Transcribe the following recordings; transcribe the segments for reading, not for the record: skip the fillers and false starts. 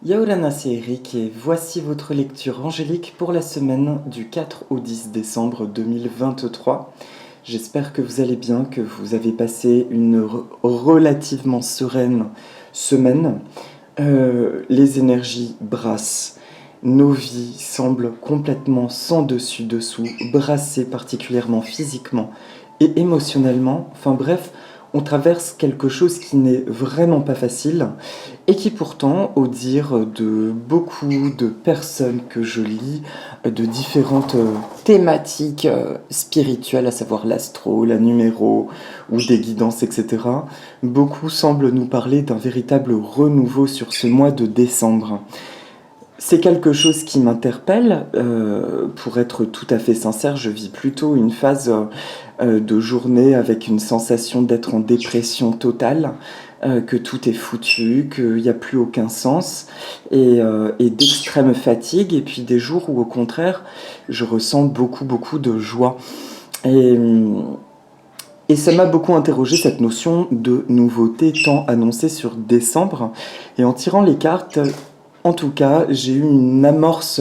Yaorana, c'est Eric et voici votre lecture angélique pour la semaine du 4 au 10 décembre 2023. J'espère que vous allez bien, que vous avez passé une relativement sereine semaine. Les énergies brassent, nos vies semblent complètement sans dessus-dessous, brassées particulièrement physiquement et émotionnellement. Enfin bref, on traverse quelque chose qui n'est vraiment pas facile et qui pourtant, au dire de beaucoup de personnes que je lis, de différentes thématiques spirituelles, à savoir l'astro, la numéro ou des guidances, etc., beaucoup semblent nous parler d'un véritable renouveau sur ce mois de décembre. C'est quelque chose qui m'interpelle. Pour être tout à fait sincère, je vis plutôt une phase de journée avec une sensation d'être en dépression totale, que tout est foutu, qu'il n'y a plus aucun sens, et d'extrême fatigue, et puis des jours où au contraire, je ressens beaucoup de joie. Et ça m'a beaucoup interrogé cette notion de nouveauté tant annoncée sur décembre, et en tirant les cartes, en tout cas, j'ai eu une amorce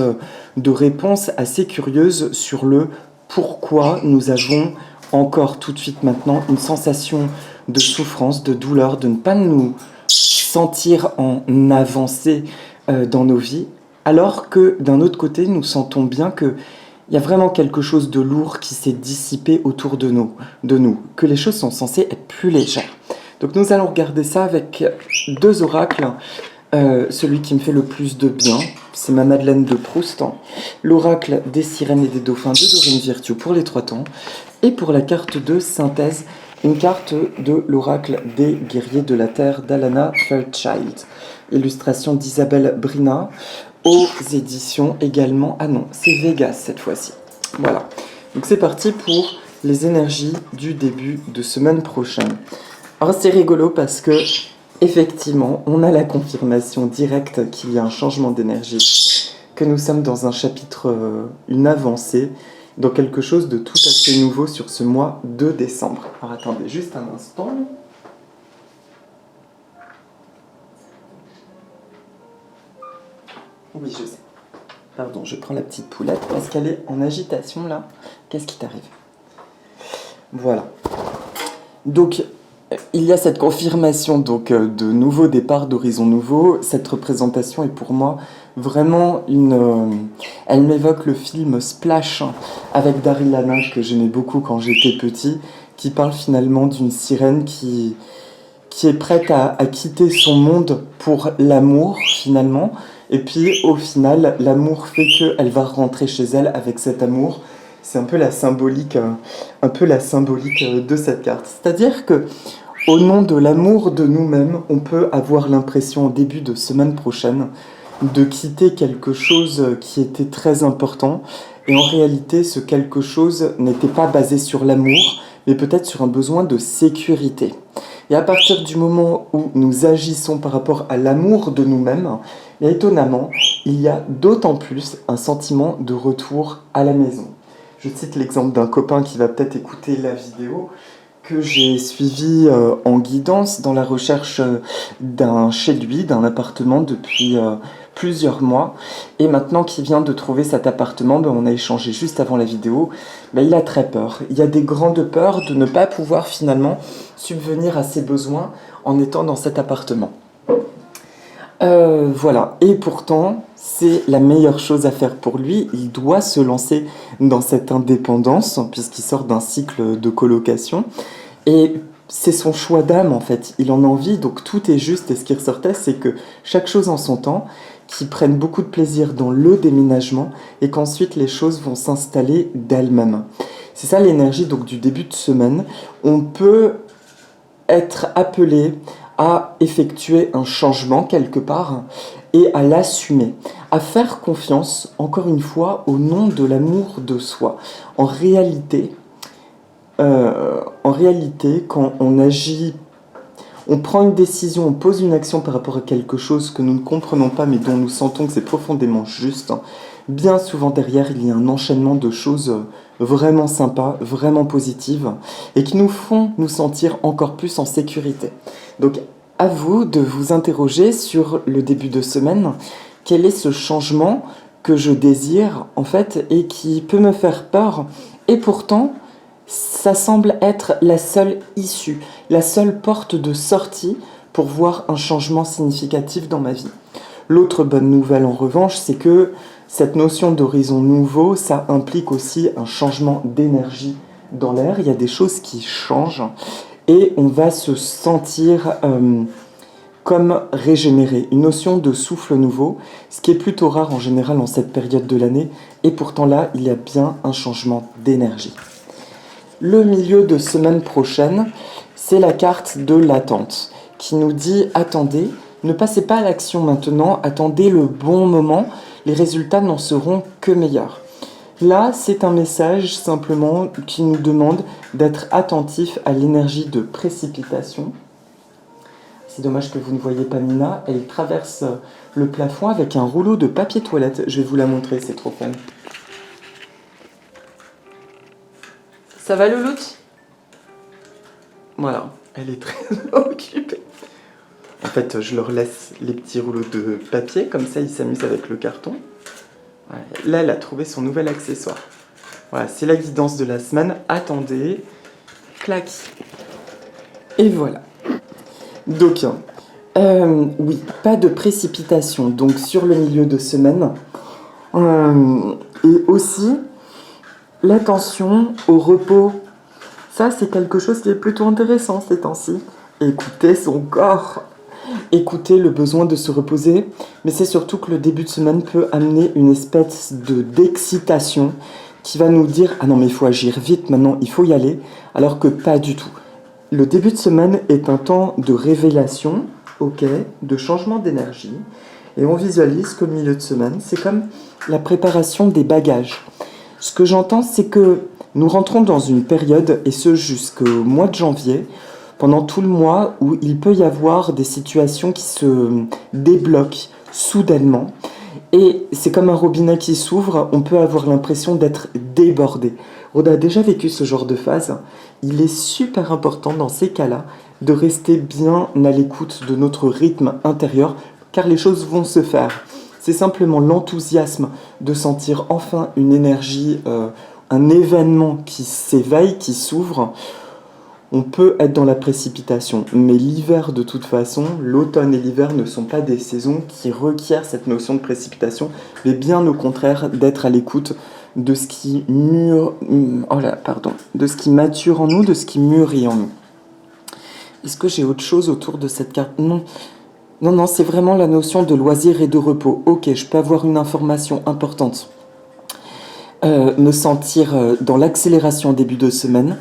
de réponse assez curieuse sur le pourquoi nous avons encore tout de suite maintenant une sensation de souffrance, de douleur, de ne pas nous sentir en avancée dans nos vies, alors que d'un autre côté, nous sentons bien qu'il y a vraiment quelque chose de lourd qui s'est dissipé autour de nous, que les choses sont censées être plus légères. Donc nous allons regarder ça avec deux oracles. Celui qui me fait le plus de bien, c'est ma Madeleine de Proust, l'oracle des sirènes et des dauphins de Dorine Virtue pour les 3 temps, et pour la carte de synthèse, une carte de l'oracle des guerriers de la terre d'Alana Fairchild, illustration d'Isabelle Brina, aux éditions également, ah non, c'est Vegas cette fois-ci. Voilà, donc c'est parti pour les énergies du début de semaine prochaine. Alors c'est rigolo parce que effectivement, on a la confirmation directe qu'il y a un changement d'énergie, que nous sommes dans un chapitre, une avancée, dans quelque chose de tout à fait nouveau sur ce mois de décembre. Alors attendez juste un instant. Oui, je sais. Pardon, je prends la petite poulette parce qu'elle est en agitation là. Qu'est-ce qui t'arrive? Voilà. Donc, il y a cette confirmation donc de nouveaux départs, d'horizons nouveaux. Cette représentation est pour moi vraiment elle m'évoque le film Splash avec Daryl Hannah que j'aimais beaucoup quand j'étais petit, qui parle finalement d'une sirène qui est prête à quitter son monde pour l'amour finalement. Et puis au final, l'amour fait qu'elle va rentrer chez elle avec cet amour. C'est un peu la symbolique de cette carte. C'est-à-dire que au nom de l'amour de nous-mêmes, on peut avoir l'impression au début de semaine prochaine de quitter quelque chose qui était très important. Et en réalité, ce quelque chose n'était pas basé sur l'amour, mais peut-être sur un besoin de sécurité. Et à partir du moment où nous agissons par rapport à l'amour de nous-mêmes, et étonnamment, il y a d'autant plus un sentiment de retour à la maison. Je cite l'exemple d'un copain qui va peut-être écouter la vidéo, que j'ai suivi en guidance dans la recherche chez lui, d'un appartement depuis plusieurs mois. Et maintenant qu'il vient de trouver cet appartement, on a échangé juste avant la vidéo, il a très peur. Il y a des grandes peurs de ne pas pouvoir finalement subvenir à ses besoins en étant dans cet appartement. Voilà, et pourtant, c'est la meilleure chose à faire pour lui. Il doit se lancer dans cette indépendance, puisqu'il sort d'un cycle de colocation. Et c'est son choix d'âme, en fait. Il en a envie, donc tout est juste. Et ce qui ressortait, c'est que chaque chose en son temps, qu'il prenne beaucoup de plaisir dans le déménagement, et qu'ensuite les choses vont s'installer d'elles-mêmes. C'est ça l'énergie donc du début de semaine. On peut être appelé à effectuer un changement quelque part et à l'assumer, à faire confiance, encore une fois, au nom de l'amour de soi. En réalité, quand on agit, on prend une décision, on pose une action par rapport à quelque chose que nous ne comprenons pas mais dont nous sentons que c'est profondément juste, bien souvent derrière il y a un enchaînement de choses vraiment sympas, vraiment positives et qui nous font nous sentir encore plus en sécurité. Donc à vous de vous interroger sur le début de semaine. Quel est ce changement que je désire en fait et qui peut me faire peur et pourtant ça semble être la seule issue, la seule porte de sortie pour voir un changement significatif dans ma vie. L'autre bonne nouvelle en revanche, c'est que cette notion d'horizon nouveau, ça implique aussi un changement d'énergie dans l'air. Il y a des choses qui changent et on va se sentir comme régénéré, une notion de souffle nouveau, ce qui est plutôt rare en général en cette période de l'année, et pourtant là, il y a bien un changement d'énergie. Le milieu de semaine prochaine, c'est la carte de l'attente, qui nous dit « Attendez, ne passez pas à l'action maintenant, attendez le bon moment, les résultats n'en seront que meilleurs. » Là, c'est un message simplement qui nous demande d'être attentif à l'énergie de précipitation. C'est dommage que vous ne voyez pas Nina, elle traverse le plafond avec un rouleau de papier toilette. Je vais vous la montrer, c'est trop fun. Ça va, Louloute? Voilà, elle est très occupée. En fait, je leur laisse les petits rouleaux de papier, comme ça ils s'amusent avec le carton. Voilà. Là, elle a trouvé son nouvel accessoire. Voilà, c'est la guidance de la semaine. Attendez, clac. Et voilà. Donc, oui, pas de précipitation donc sur le milieu de semaine. Et aussi, l'attention au repos. Ça, c'est quelque chose qui est plutôt intéressant ces temps-ci. Écouter son corps, écouter le besoin de se reposer. Mais c'est surtout que le début de semaine peut amener une espèce d'excitation qui va nous dire « Ah non, mais il faut agir vite maintenant, il faut y aller », alors que pas du tout. Le début de semaine est un temps de révélation, ok, de changement d'énergie. Et on visualise que le milieu de semaine, c'est comme la préparation des bagages. Ce que j'entends, c'est que nous rentrons dans une période, et ce jusqu'au mois de janvier, pendant tout le mois où il peut y avoir des situations qui se débloquent soudainement. Et c'est comme un robinet qui s'ouvre, on peut avoir l'impression d'être débordé. On a déjà vécu ce genre de phase. Il est super important dans ces cas-là de rester bien à l'écoute de notre rythme intérieur, car les choses vont se faire. C'est simplement l'enthousiasme de sentir enfin une énergie, un événement qui s'éveille, qui s'ouvre. On peut être dans la précipitation, mais l'hiver de toute façon, l'automne et l'hiver ne sont pas des saisons qui requièrent cette notion de précipitation, mais bien au contraire d'être à l'écoute de ce qui de ce qui mature en nous, de ce qui mûrit en nous. Est-ce que j'ai autre chose autour de cette carte? Non. Non, c'est vraiment la notion de loisir et de repos. Ok, je peux avoir une information importante. Me sentir dans l'accélération au début de semaine.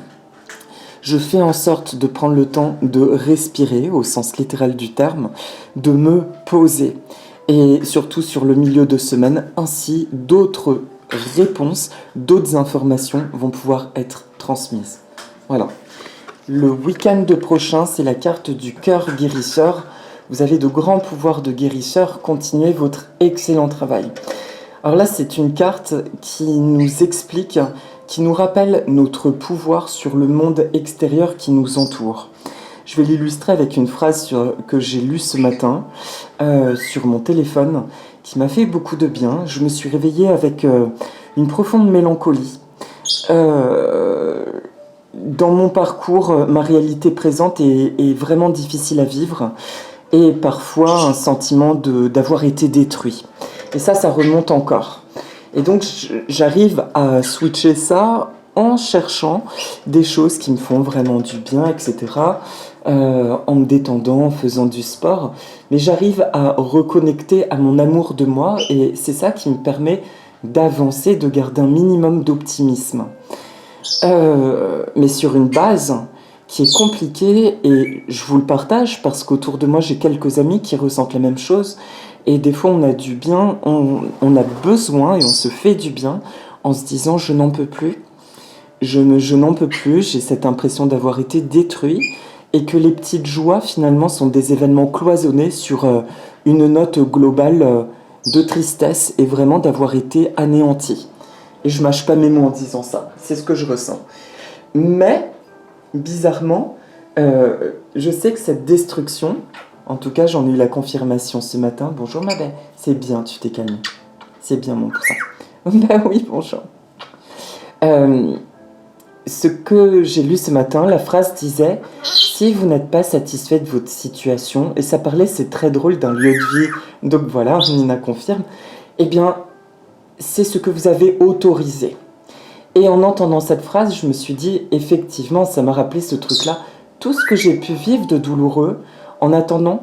Je fais en sorte de prendre le temps de respirer, au sens littéral du terme, de me poser. Et surtout sur le milieu de semaine, ainsi d'autres réponses, d'autres informations vont pouvoir être transmises. Voilà. Le week-end prochain, c'est la carte du cœur guérisseur. Vous avez de grands pouvoirs de guérisseur. Continuez votre excellent travail. Alors là, c'est une carte qui nous explique, qui nous rappelle notre pouvoir sur le monde extérieur qui nous entoure. Je vais l'illustrer avec une phrase que j'ai lue ce matin sur mon téléphone, qui m'a fait beaucoup de bien. Je me suis réveillée avec une profonde mélancolie. Dans mon parcours, ma réalité présente est vraiment difficile à vivre, et parfois un sentiment d'avoir été détruit. Et ça remonte encore. Et donc j'arrive à switcher ça en cherchant des choses qui me font vraiment du bien, etc. En me détendant, en faisant du sport. Mais j'arrive à reconnecter à mon amour de moi, et c'est ça qui me permet d'avancer, de garder un minimum d'optimisme. Mais sur une base qui est compliquée, et je vous le partage parce qu'autour de moi j'ai quelques amis qui ressentent la même chose, et des fois on a du bien, on a besoin et on se fait du bien en se disant je n'en peux plus, je n'en peux plus, j'ai cette impression d'avoir été détruit, et que les petites joies finalement sont des événements cloisonnés sur une note globale de tristesse, et vraiment d'avoir été anéanti. Et je mâche pas mes mots en disant ça, c'est ce que je ressens. Mais bizarrement, Je sais que cette destruction, en tout cas j'en ai eu la confirmation ce matin. Bonjour ma belle, c'est bien, tu t'es calmé. C'est bien mon poussin. Ben oui, bonjour. Ce que j'ai lu ce matin, la phrase disait « Si vous n'êtes pas satisfait de votre situation », et ça parlait, c'est très drôle, d'un lieu de vie, donc voilà, Nina confirme, eh bien, c'est ce que vous avez autorisé. Et en entendant cette phrase, je me suis dit, effectivement, ça m'a rappelé ce truc-là, tout ce que j'ai pu vivre de douloureux, en attendant,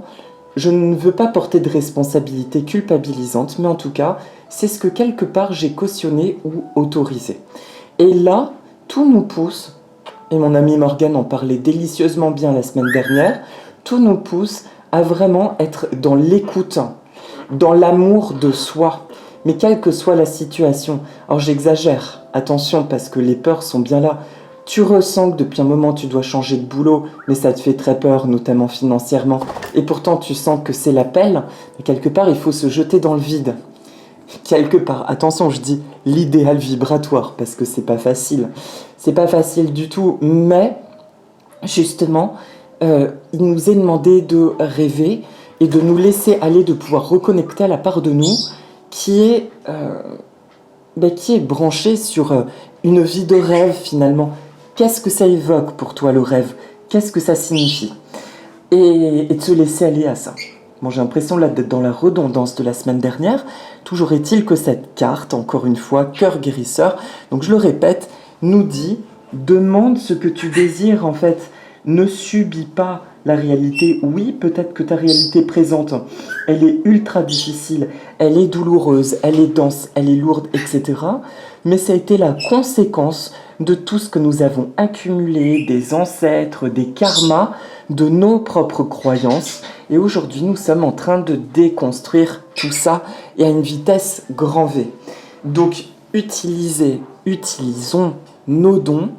je ne veux pas porter de responsabilité culpabilisante, mais en tout cas, c'est ce que quelque part j'ai cautionné ou autorisé. Et là, tout nous pousse, et mon ami Morgane en parlait délicieusement bien la semaine dernière, tout nous pousse à vraiment être dans l'écoute, dans l'amour de soi, mais quelle que soit la situation. Alors j'exagère, attention, parce que les peurs sont bien là. Tu ressens que depuis un moment tu dois changer de boulot, mais ça te fait très peur, notamment financièrement, et pourtant tu sens que c'est l'appel, mais quelque part il faut se jeter dans le vide. Quelque part, attention, je dis l'idéal vibratoire, parce que c'est pas facile du tout, mais justement, il nous est demandé de rêver et de nous laisser aller, de pouvoir reconnecter à la part de nous qui est branchée sur une vie de rêve finalement. Qu'est-ce que ça évoque pour toi le rêve? Qu'est-ce que ça signifie? Et de se laisser aller à ça. Bon, j'ai l'impression là d'être dans la redondance de la semaine dernière. Toujours est-il que cette carte, encore une fois, cœur guérisseur, donc je le répète, nous dit « Demande ce que tu désires en fait. Ne subis pas la réalité. Oui, peut-être que ta réalité présente, elle est ultra difficile, elle est douloureuse, elle est dense, elle est lourde, etc. Mais ça a été la conséquence de tout ce que nous avons accumulé, des ancêtres, des karmas, de nos propres croyances. Et aujourd'hui, nous sommes en train de déconstruire tout ça et à une vitesse grand V. Donc, utilisons nos dons,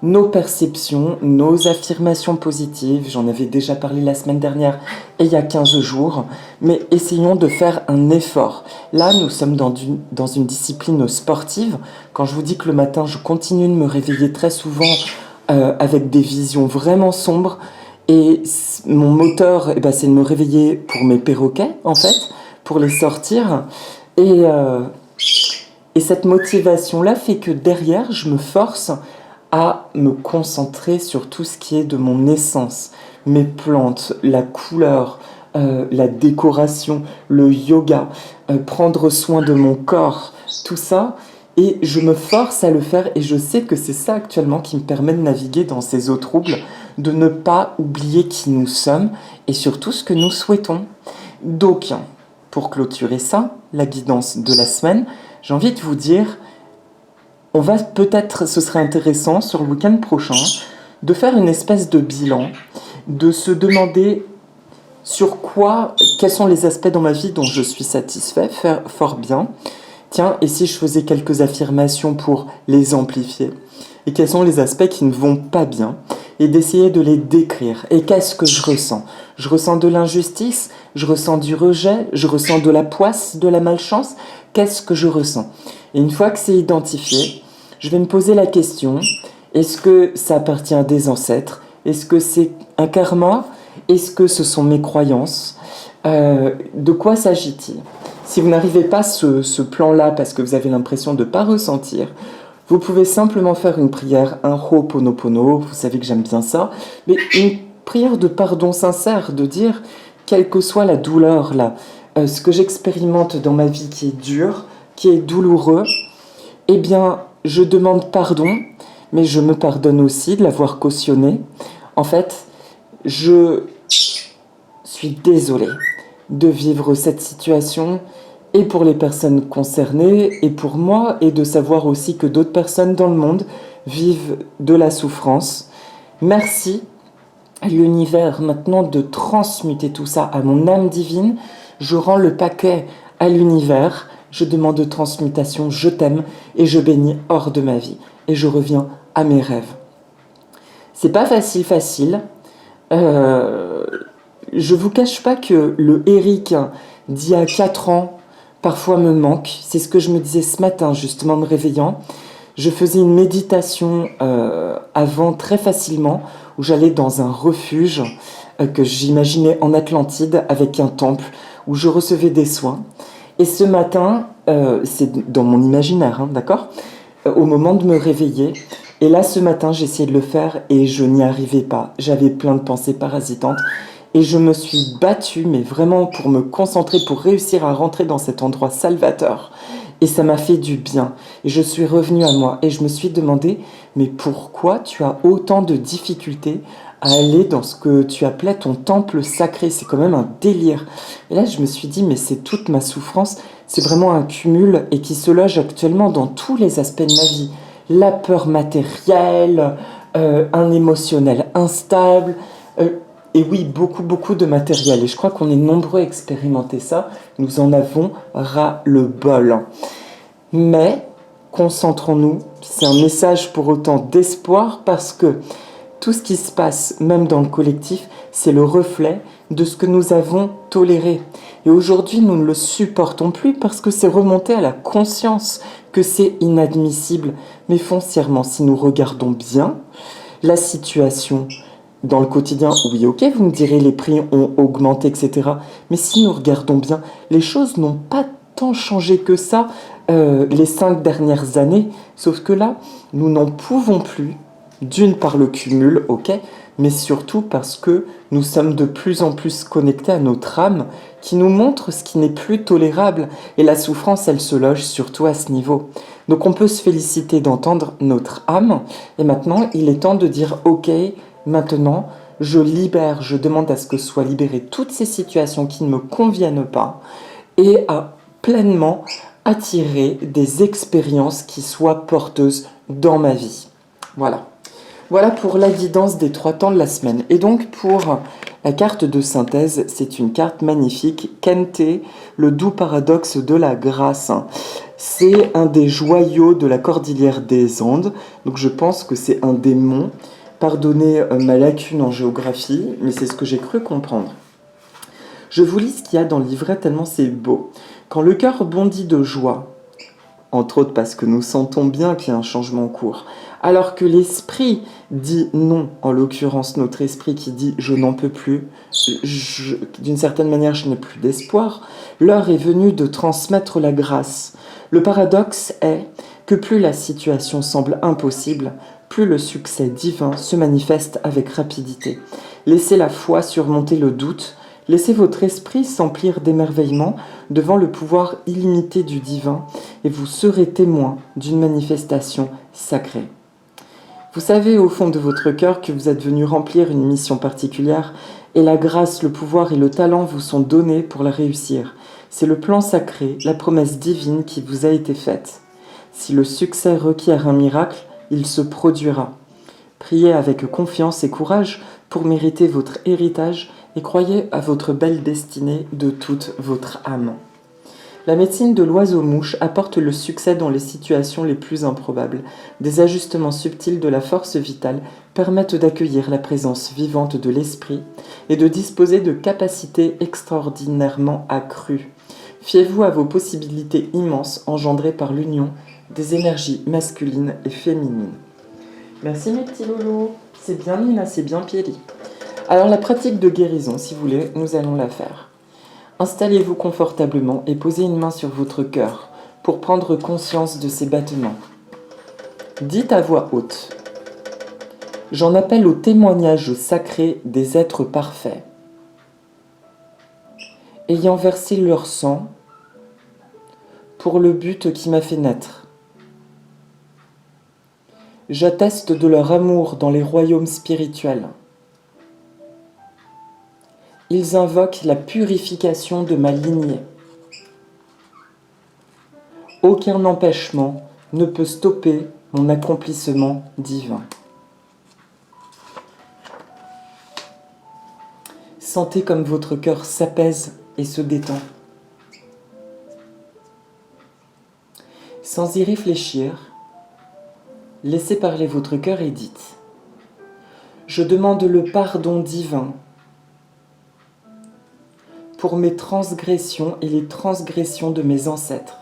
nos perceptions, nos affirmations positives. J'en avais déjà parlé la semaine dernière et il y a 15 jours. Mais essayons de faire un effort. Là, nous sommes dans une discipline sportive. Quand je vous dis que le matin, je continue de me réveiller très souvent avec des visions vraiment sombres. Et mon moteur, c'est de me réveiller pour mes perroquets, en fait, pour les sortir. Et cette motivation-là fait que derrière, je me force à me concentrer sur tout ce qui est de mon essence, mes plantes, la couleur, la décoration, le yoga, prendre soin de mon corps, tout ça. Et je me force à le faire et je sais que c'est ça actuellement qui me permet de naviguer dans ces eaux troubles, de ne pas oublier qui nous sommes et surtout ce que nous souhaitons. Donc, pour clôturer ça, la guidance de la semaine, j'ai envie de vous dire, on va peut-être, ce serait intéressant sur le week-end prochain, de faire une espèce de bilan, de se demander quels sont les aspects dans ma vie dont je suis satisfait, faire fort bien. Tiens, et si je faisais quelques affirmations pour les amplifier? Et quels sont les aspects qui ne vont pas bien? Et d'essayer de les décrire. Et qu'est-ce que je ressens? Je ressens de l'injustice, je ressens du rejet, je ressens de la poisse, de la malchance. Qu'est-ce que je ressens? Et une fois que c'est identifié, je vais me poser la question, est-ce que ça appartient à des ancêtres? Est-ce que c'est un karma? Est-ce que ce sont mes croyances? De quoi s'agit-il? Si vous n'arrivez pas ce plan-là parce que vous avez l'impression de ne pas ressentir, vous pouvez simplement faire une prière, un Ho'oponopono, vous savez que j'aime bien ça, mais une prière de pardon sincère, de dire, quelle que soit la douleur là, ce que j'expérimente dans ma vie qui est dur, qui est douloureux, eh bien, je demande pardon, mais je me pardonne aussi de l'avoir cautionné. En fait, je suis désolée de vivre cette situation, et pour les personnes concernées, et pour moi, et de savoir aussi que d'autres personnes dans le monde vivent de la souffrance. Merci à l'univers maintenant de transmuter tout ça à mon âme divine. Je rends le paquet à l'univers, je demande de transmutation, je t'aime, et je bénis hors de ma vie. Et je reviens à mes rêves. C'est pas facile. Je vous cache pas que le Eric d'il y a 4 ans, parfois me manque. C'est ce que je me disais ce matin, justement, en me réveillant. Je faisais une méditation avant très facilement, où j'allais dans un refuge que j'imaginais en Atlantide avec un temple où je recevais des soins. Et ce matin, c'est dans mon imaginaire, hein, d'accord? Au moment de me réveiller, et là ce matin j'ai essayé de le faire et je n'y arrivais pas. J'avais plein de pensées parasitantes et je me suis battue, mais vraiment pour me concentrer, pour réussir à rentrer dans cet endroit salvateur. Et ça m'a fait du bien. Et je suis revenue à moi et je me suis demandé, mais pourquoi tu as autant de difficultés à aller dans ce que tu appelais ton temple sacré? C'est quand même un délire. Et là, je me suis dit, mais c'est toute ma souffrance. C'est vraiment un cumul et qui se loge actuellement dans tous les aspects de ma vie. La peur matérielle, un émotionnel instable, et oui, beaucoup, beaucoup de matériel. Et je crois qu'on est nombreux à expérimenter ça. Nous en avons ras le bol. Mais concentrons-nous, c'est un message pour autant d'espoir parce que tout ce qui se passe, même dans le collectif, c'est le reflet de ce que nous avons toléré. Et aujourd'hui, nous ne le supportons plus parce que c'est remonté à la conscience que c'est inadmissible. Mais foncièrement, si nous regardons bien la situation dans le quotidien, oui, ok, vous me direz les prix ont augmenté, etc. Mais si nous regardons bien, les choses n'ont pas tant changé que ça les 5 dernières années. Sauf que là, nous n'en pouvons plus, d'une par le cumul, ok, mais surtout parce que nous sommes de plus en plus connectés à notre âme qui nous montre ce qui n'est plus tolérable. Et la souffrance, elle se loge surtout à ce niveau. Donc on peut se féliciter d'entendre notre âme. Et maintenant, il est temps de dire, ok, maintenant, je libère, je demande à ce que soient libérées toutes ces situations qui ne me conviennent pas et à pleinement attirer des expériences qui soient porteuses dans ma vie. Voilà. Voilà pour la guidance des 3 temps de la semaine. Et donc pour la carte de synthèse, c'est une carte magnifique, Kente, le doux paradoxe de la grâce. C'est un des joyaux de la cordillère des Andes, donc je pense que c'est un des monts. Pardonnez ma lacune en géographie, mais c'est ce que j'ai cru comprendre. Je vous lis ce qu'il y a dans le livret tellement c'est beau. Quand le cœur bondit de joie, entre autres parce que nous sentons bien qu'il y a un changement en cours, alors que l'esprit dit non, en l'occurrence notre esprit qui dit je n'en peux plus, d'une certaine manière je n'ai plus d'espoir, l'heure est venue de transmettre la grâce. Le paradoxe est que plus la situation semble impossible, plus le succès divin se manifeste avec rapidité. Laissez la foi surmonter le doute, laissez votre esprit s'emplir d'émerveillement devant le pouvoir illimité du divin et vous serez témoin d'une manifestation sacrée. Vous savez au fond de votre cœur que vous êtes venu remplir une mission particulière et la grâce, le pouvoir et le talent vous sont donnés pour la réussir. C'est le plan sacré, la promesse divine qui vous a été faite. Si le succès requiert un miracle, il se produira. Priez avec confiance et courage pour mériter votre héritage et croyez à votre belle destinée de toute votre âme. La médecine de l'oiseau-mouche apporte le succès dans les situations les plus improbables. Des ajustements subtils de la force vitale permettent d'accueillir la présence vivante de l'esprit et de disposer de capacités extraordinairement accrues. Fiez-vous à vos possibilités immenses engendrées par l'union des énergies masculines et féminines. Merci mes petits loulous, c'est bien Nina, c'est bien Pierry. Alors la pratique de guérison, si vous voulez, nous allons la faire. Installez-vous confortablement et posez une main sur votre cœur pour prendre conscience de ses battements. Dites à voix haute. J'en appelle au témoignage sacré des êtres parfaits, ayant versé leur sang pour le but qui m'a fait naître. J'atteste de leur amour dans les royaumes spirituels. Ils invoquent la purification de ma lignée. Aucun empêchement ne peut stopper mon accomplissement divin. Sentez comme votre cœur s'apaise et se détend. Sans y réfléchir, laissez parler votre cœur et dites « Je demande le pardon divin pour mes transgressions et les transgressions de mes ancêtres.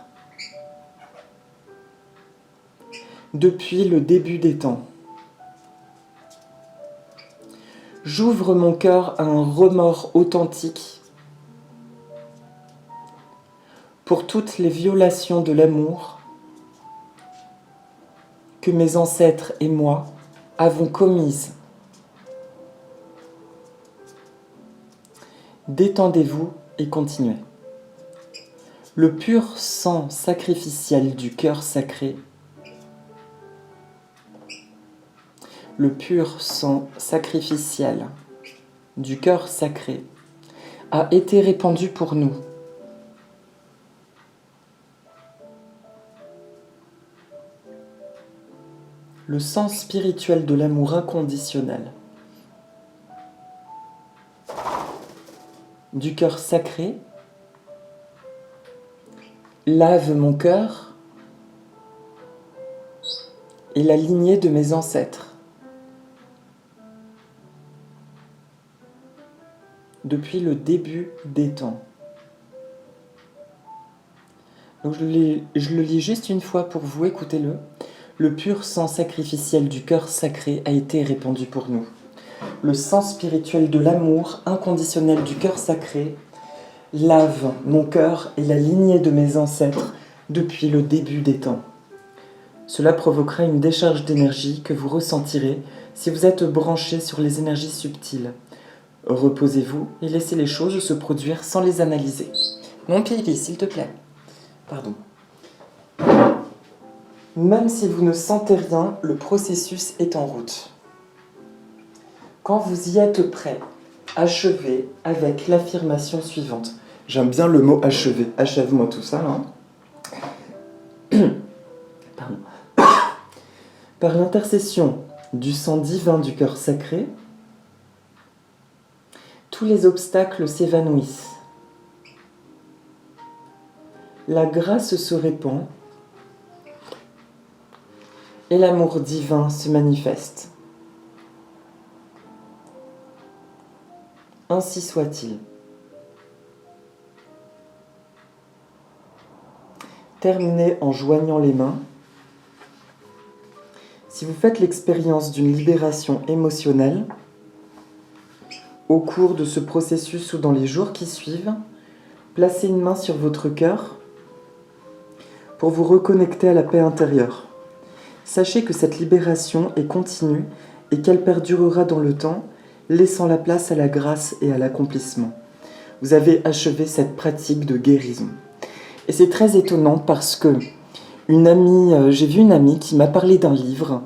depuis le début des temps. J'ouvre mon cœur à un remords authentique pour toutes les violations de l'amour que mes ancêtres et moi avons commises. Détendez-vous et continuez. Le pur sang sacrificiel du cœur sacré, le pur sang sacrificiel du cœur sacré a été répandu pour nous. Le sang spirituel de l'amour inconditionnel du cœur sacré lave mon cœur et la lignée de mes ancêtres. Depuis le début des temps. Donc je le lis juste une fois pour vous, écoutez-le. Le pur sang sacrificiel du cœur sacré a été répandu pour nous. Le sang spirituel de l'amour inconditionnel du cœur sacré lave mon cœur et la lignée de mes ancêtres depuis le début des temps. Cela provoquera une décharge d'énergie que vous ressentirez si vous êtes branché sur les énergies subtiles. Reposez-vous et laissez les choses se produire sans les analyser. Mon Pili, s'il te plaît. Pardon. Même si vous ne sentez rien, le processus est en route. Quand vous y êtes prêt, achevez avec l'affirmation suivante. J'aime bien le mot achever. Achève-moi tout ça, là. Pardon. Par l'intercession du sang divin du cœur sacré, tous les obstacles s'évanouissent. La grâce se répand et l'amour divin se manifeste. Ainsi soit-il. Terminez en joignant les mains. Si vous faites l'expérience d'une libération émotionnelle, au cours de ce processus ou dans les jours qui suivent, placez une main sur votre cœur pour vous reconnecter à la paix intérieure. Sachez que cette libération est continue et qu'elle perdurera dans le temps, laissant la place à la grâce et à l'accomplissement. Vous avez achevé cette pratique de guérison. Et c'est très étonnant parce que j'ai vu une amie qui m'a parlé d'un livre,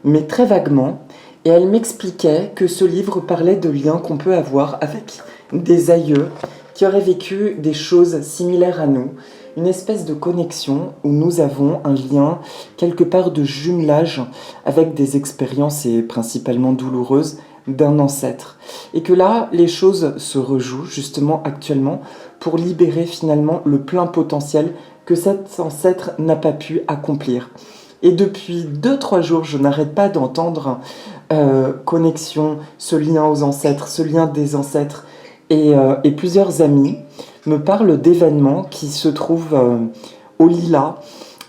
mais très vaguement, et elle m'expliquait que ce livre parlait de liens qu'on peut avoir avec des aïeux qui auraient vécu des choses similaires à nous, une espèce de connexion où nous avons un lien, quelque part de jumelage avec des expériences, et principalement douloureuses, d'un ancêtre. Et que là, les choses se rejouent justement actuellement pour libérer finalement le plein potentiel que cet ancêtre n'a pas pu accomplir. Et depuis 2-3 jours, je n'arrête pas d'entendre connexion, ce lien aux ancêtres, ce lien des ancêtres, et plusieurs amis me parlent d'événements qui se trouvent au Lilas,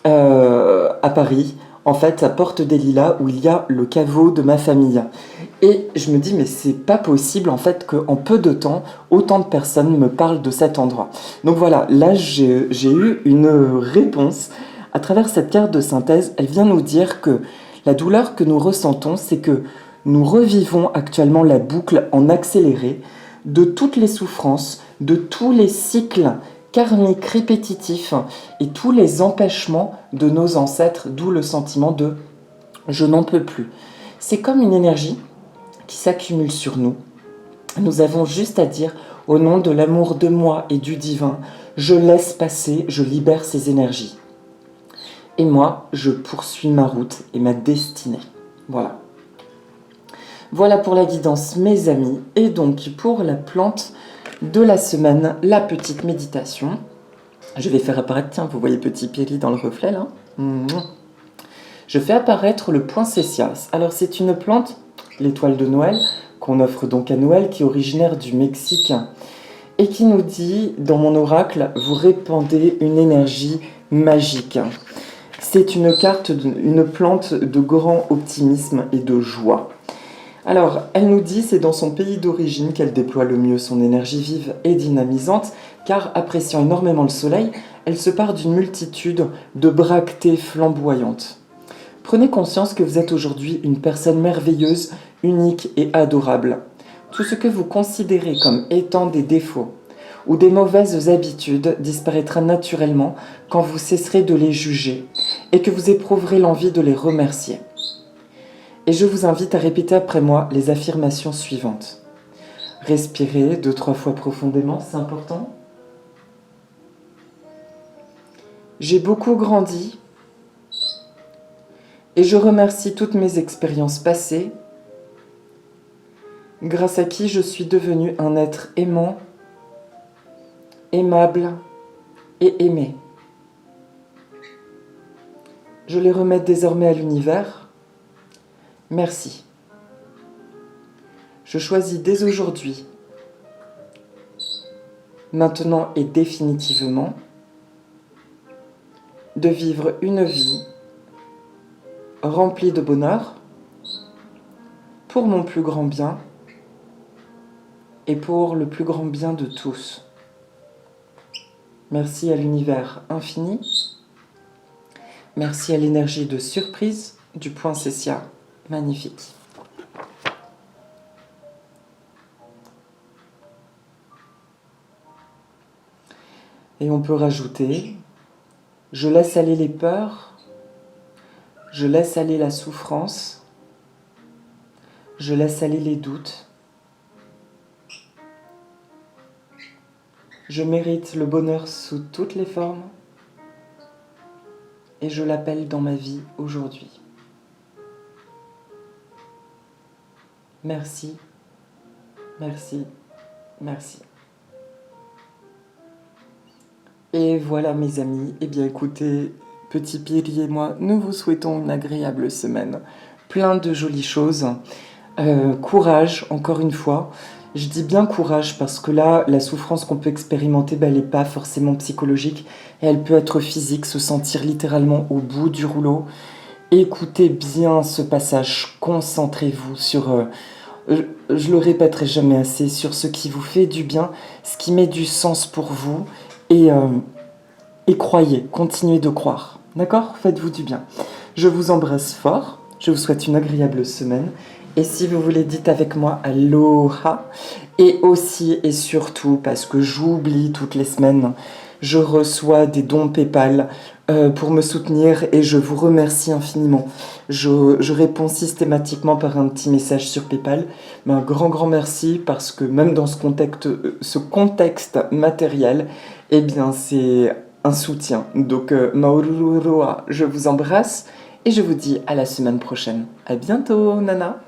à Paris, en fait, à Porte des Lilas, où il y a le caveau de ma famille. Et je me dis, mais c'est pas possible, en fait, qu'en peu de temps, autant de personnes me parlent de cet endroit. Donc voilà, là, j'ai eu une réponse. À travers cette carte de synthèse, elle vient nous dire que la douleur que nous ressentons, c'est que nous revivons actuellement la boucle en accéléré de toutes les souffrances, de tous les cycles karmiques répétitifs et tous les empêchements de nos ancêtres, d'où le sentiment de « je n'en peux plus ». C'est comme une énergie qui s'accumule sur nous. Nous avons juste à dire « au nom de l'amour de moi et du divin, je laisse passer, je libère ces énergies ». Et moi, je poursuis ma route et ma destinée. Voilà. Voilà pour la guidance, mes amis. Et donc, pour la plante de la semaine, la petite méditation. Je vais faire apparaître, tiens, vous voyez petit Pili dans le reflet, là. Je fais apparaître le poinsettias. Alors, c'est une plante, l'étoile de Noël, qu'on offre donc à Noël, qui est originaire du Mexique, et qui nous dit, dans mon oracle, vous répandez une énergie magique. C'est une carte, une plante de grand optimisme et de joie. Alors, elle nous dit c'est dans son pays d'origine qu'elle déploie le mieux son énergie vive et dynamisante, car appréciant énormément le soleil, elle se part d'une multitude de bractées flamboyantes. Prenez conscience que vous êtes aujourd'hui une personne merveilleuse, unique et adorable. Tout ce que vous considérez comme étant des défauts ou des mauvaises habitudes disparaîtra naturellement quand vous cesserez de les juger et que vous éprouverez l'envie de les remercier. Et je vous invite à répéter après moi les affirmations suivantes. Respirez 2-3 fois profondément, c'est important. J'ai beaucoup grandi et je remercie toutes mes expériences passées, grâce à qui je suis devenu un être aimant, aimable et aimé. Je les remets désormais à l'univers. Merci. Je choisis dès aujourd'hui, maintenant et définitivement, de vivre une vie remplie de bonheur pour mon plus grand bien et pour le plus grand bien de tous. Merci à l'univers infini. Merci à l'énergie de surprise du point Cécia. Magnifique. Et on peut rajouter, je laisse aller les peurs, je laisse aller la souffrance, je laisse aller les doutes. Je mérite le bonheur sous toutes les formes et je l'appelle dans ma vie aujourd'hui. Merci, merci, merci. Et voilà mes amis, eh bien écoutez, Petit Piri et moi, nous vous souhaitons une agréable semaine. Plein de jolies choses. Courage, encore une fois. Je dis bien courage parce que là, la souffrance qu'on peut expérimenter, elle n'est pas forcément psychologique. Et elle peut être physique, se sentir littéralement au bout du rouleau. Écoutez bien ce passage, concentrez-vous sur... je le répéterai jamais assez, sur ce qui vous fait du bien, ce qui met du sens pour vous. Et croyez, continuez de croire. D'accord ? Faites-vous du bien. Je vous embrasse fort. Je vous souhaite une agréable semaine. Et si vous voulez, dites avec moi Aloha. Et aussi et surtout, parce que j'oublie toutes les semaines, je reçois des dons PayPal pour me soutenir et je vous remercie infiniment. Je réponds systématiquement par un petit message sur PayPal. Mais un grand merci parce que même dans ce contexte matériel, eh bien c'est un soutien. Donc Maoruroa, je vous embrasse et je vous dis à la semaine prochaine. À bientôt, Nana.